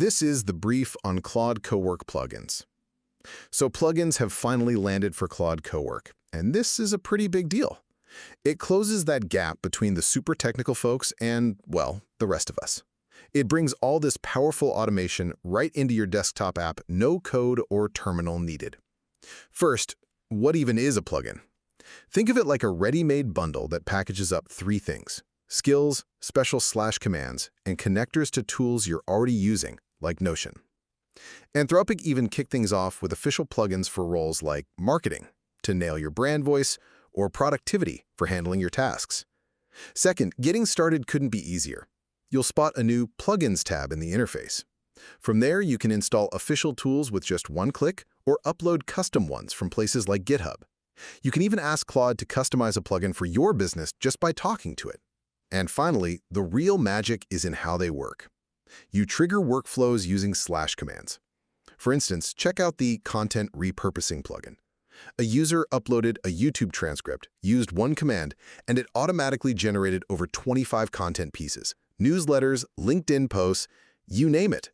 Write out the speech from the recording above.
This is the brief on Claude Cowork plugins. So plugins have finally landed for Claude Cowork, and this is a pretty big deal. It closes that gap between the super technical folks and, well, the rest of us. It brings all this powerful automation right into your desktop app, no code or terminal needed. First, what even is a plugin? Think of it like a ready-made bundle that packages up three things: skills, special /commands, and connectors to tools you're already using, like Notion. Anthropic even kicked things off with official plugins for roles like marketing, to nail your brand voice, or productivity for handling your tasks. Second, getting started couldn't be easier. You'll spot a new Plugins tab in the interface. From there, you can install official tools with just one click or upload custom ones from places like GitHub. You can even ask Claude to customize a plugin for your business just by talking to it. And finally, the real magic is in how they work. You trigger workflows using /commands. For instance, check out the Content Repurposing plugin. A user uploaded a YouTube transcript, used one command, and it automatically generated over 25 content pieces, newsletters, LinkedIn posts, you name it,